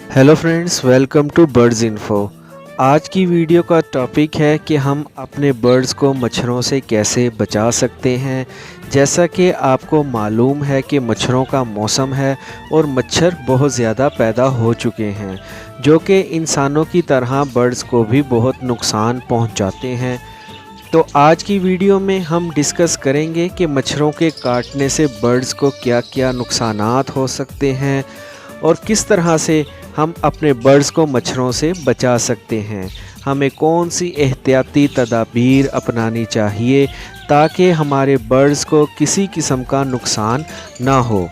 Hello friends, welcome to birds info. आज की video का टॉपिक है कि हम अपने बर्ड्स को मच्छरों से कैसे बचा सकते हैं। जैसा कि आपको मालूम है कि मच्छरों का मौसम है और मच्छर बहुत ज़्यादा पैदा हो चुके हैं, जो कि इंसानों की तरह बर्ड्स को भी बहुत नुकसान पहुंचाते हैं। तो आज की वीडियो में हम डिस्कस करेंगे कि मच्छरों के काटने से बर्ड्स को क्या क्या नुकसानात हो सकते हैं और किस तरह से हम अपने बर्ड्स को मच्छरों से बचा सकते हैं। हमें कौन सी एहतियाती तदाबीर अपनानी चाहिए ताकि हमारे बर्ड्स को किसी किस्म का नुकसान ना हो।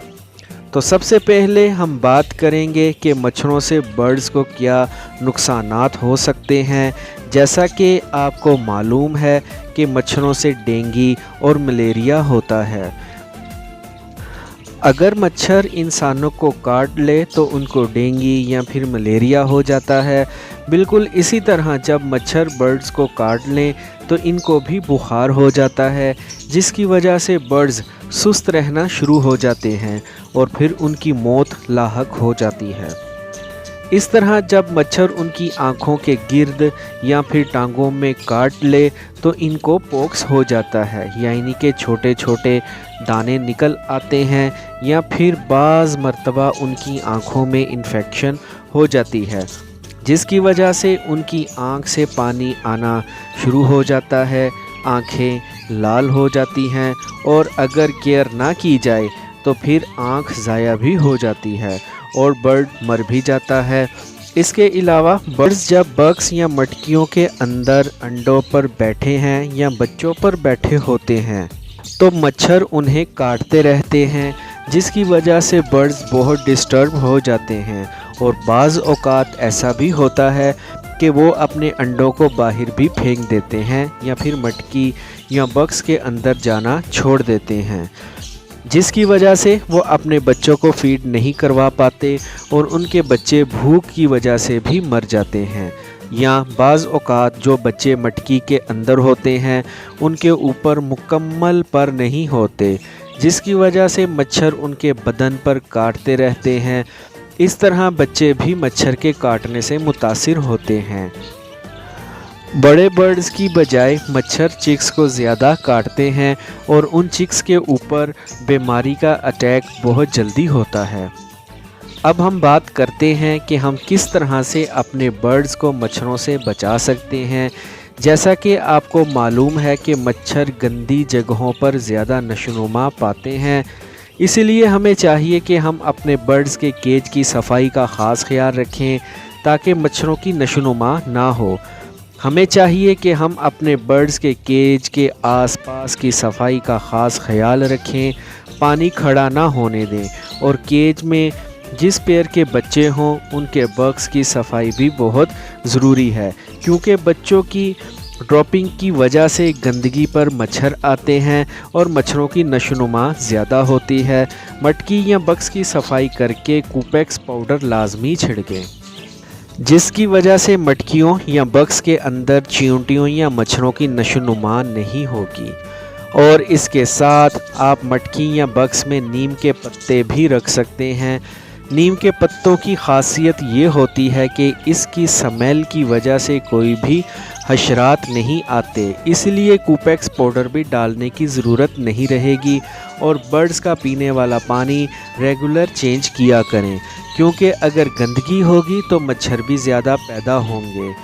तो सबसे पहले हम बात करेंगे कि मच्छरों से बर्ड्स को क्या नुकसानात हो सकते हैं। जैसा कि आपको मालूम है कि मच्छरों से डेंगू और मलेरिया होता है। अगर मच्छर इंसानों को काट ले तो उनको डेंगू या फिर मलेरिया हो जाता है। बिल्कुल इसी तरह जब मच्छर बर्ड्स को काट लें तो इनको भी बुखार हो जाता है, जिसकी वजह से बर्ड्स सुस्त रहना शुरू हो जाते हैं और फिर उनकी मौत लाहक हो जाती है। इस तरह जब मच्छर उनकी आँखों के गिर्द या फिर टांगों में काट ले तो इनको पॉक्स हो जाता है, यानी कि छोटे छोटे दाने निकल आते हैं या फिर बाज़ मर्तबा उनकी आँखों में इन्फेक्शन हो जाती है, जिसकी वजह से उनकी आँख से पानी आना शुरू हो जाता है, आँखें लाल हो जाती हैं और अगर केयर ना की जाए तो फिर आँख ज़ाया भी हो जाती है और बर्ड मर भी जाता है। इसके अलावा बर्ड्स जब बग्स या मटकियों के अंदर अंडों पर बैठे हैं या बच्चों पर बैठे होते हैं तो मच्छर उन्हें काटते रहते हैं, जिसकी वजह से बर्ड्स बहुत डिस्टर्ब हो जाते हैं और बाज़ औक़ात ऐसा भी होता है कि वो अपने अंडों को बाहर भी फेंक देते हैं या फिर मटकी या बक्स के अंदर जाना छोड़ देते हैं, जिसकी वजह से वो अपने बच्चों को फीड नहीं करवा पाते और उनके बच्चे भूख की वजह से भी मर जाते हैं। या बाज़ औक़ात जो बच्चे मटकी के अंदर होते हैं उनके ऊपर मुकम्मल पर नहीं होते, जिसकी वजह से मच्छर उनके बदन पर काटते रहते हैं। इस तरह बच्चे भी मच्छर के काटने से मुतासिर होते हैं। बड़े बर्ड्स की बजाय मच्छर चिक्स को ज़्यादा काटते हैं और उन चिक्स के ऊपर बीमारी का अटैक बहुत जल्दी होता है। अब हम बात करते हैं कि हम किस तरह से अपने बर्ड्स को मच्छरों से बचा सकते हैं। जैसा कि आपको मालूम है कि मच्छर गंदी जगहों पर ज़्यादा नशोनुमा पाते हैं, इसलिए हमें चाहिए कि हम अपने बर्ड्स के केज की सफाई का ख़ास ख्याल रखें ताकि मच्छरों की नशोनुमा ना हो। हमें चाहिए कि हम अपने बर्ड्स के केज के आसपास की सफाई का ख़ास ख्याल रखें, पानी खड़ा ना होने दें और केज में जिस पेयर के बच्चे हों उनके बक्स की सफाई भी बहुत ज़रूरी है, क्योंकि बच्चों की ड्रॉपिंग की वजह से गंदगी पर मच्छर आते हैं और मच्छरों की नशोनुमा ज़्यादा होती है। मटकी या बक्स की सफाई करके कूपेक्स पाउडर लाजमी छिड़कें, जिसकी वजह से मटकियों या बक्स के अंदर चींटियों या मच्छरों की नशोनुमा नहीं होगी। और इसके साथ आप मटकी या बक्स में नीम के पत्ते भी रख सकते हैं। नीम के पत्तों की खासियत ये होती है कि इसकी स्मेल की वजह से कोई भी हशरात नहीं आते, इसलिए कूपेक्स पाउडर भी डालने की ज़रूरत नहीं रहेगी। और बर्ड्स का पीने वाला पानी रेगुलर चेंज किया करें, क्योंकि अगर गंदगी होगी तो मच्छर भी ज़्यादा पैदा होंगे।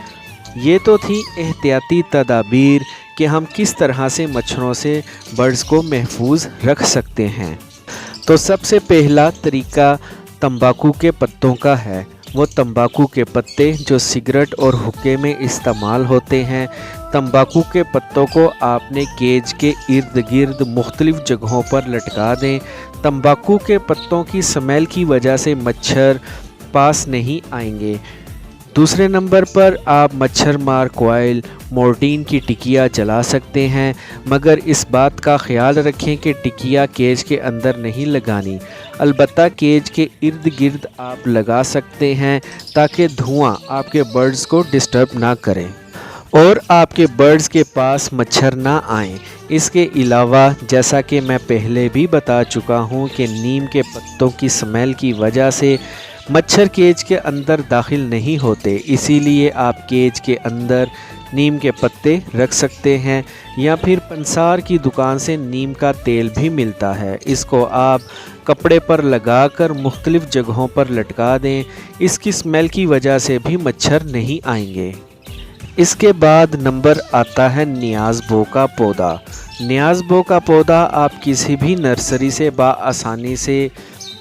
ये तो थी एहतियाती तदाबीर कि हम किस तरह से मच्छरों से बर्ड्स को महफूज रख सकते हैं। तो सबसे पहला तरीका तंबाकू के पत्तों का है। वो तंबाकू के पत्ते जो सिगरेट और हुक्के में इस्तेमाल होते हैं। तंबाकू के पत्तों को आपने केज के इर्द गिर्द मुख्तलिफ़ जगहों पर लटका दें। तंबाकू के पत्तों की स्मेल की वजह से मच्छर पास नहीं आएंगे। दूसरे नंबर पर आप मच्छर मार कॉइल मोर्टीन की टिकिया जला सकते हैं, मगर इस बात का ख्याल रखें कि टिकिया केज के अंदर नहीं लगानी। अलबत्ता केज के इर्द गिर्द आप लगा सकते हैं ताकि धुआं आपके बर्ड्स को डिस्टर्ब ना करें और आपके बर्ड्स के पास मच्छर ना आएँ। इसके अलावा जैसा कि मैं पहले भी बता चुका हूँ कि नीम के पत्तों की स्मेल की वजह से मच्छर केज के अंदर दाखिल नहीं होते, इसीलिए आप केज के अंदर नीम के पत्ते रख सकते हैं या फिर पंसार की दुकान से नीम का तेल भी मिलता है। इसको आप कपड़े पर लगाकर मुख्तलिफ जगहों पर लटका दें। इसकी स्मेल की वजह से भी मच्छर नहीं आएंगे। इसके बाद नंबर आता है नियाज़बो का पौधा। नियाज़बो का पौधा आप किसी भी नर्सरी से आसानी से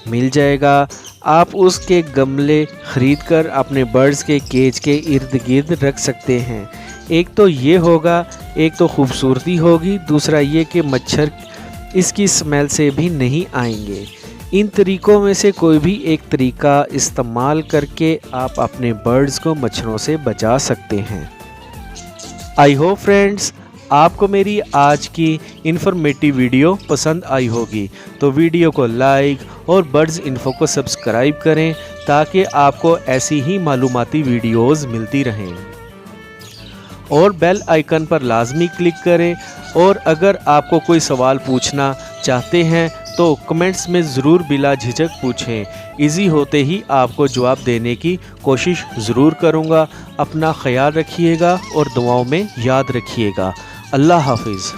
मिल जाएगा। आप उसके गमले ख़रीद कर अपने बर्ड्स के केज के इर्द गिर्द रख सकते हैं। एक तो ये होगा, एक तो खूबसूरती होगी, दूसरा ये कि मच्छर इसकी स्मेल से भी नहीं आएंगे। इन तरीक़ों में से कोई भी एक तरीका इस्तेमाल करके आप अपने बर्ड्स को मच्छरों से बचा सकते हैं। आई होप फ्रेंड्स आपको मेरी आज की इन्फॉर्मेटिव वीडियो पसंद आई होगी, तो वीडियो को लाइक और बर्ड्स इन्फो को सब्सक्राइब करें ताकि आपको ऐसी ही मालूमाती वीडियोज़ मिलती रहें, और बेल आइकन पर लाजमी क्लिक करें। और अगर आपको कोई सवाल पूछना चाहते हैं तो कमेंट्स में ज़रूर बिला झिझक पूछें। इजी होते ही आपको जवाब देने की कोशिश ज़रूर करूँगा। अपना ख्याल रखिएगा और दुआओं में याद रखिएगा। अल्लाह हाफिज़।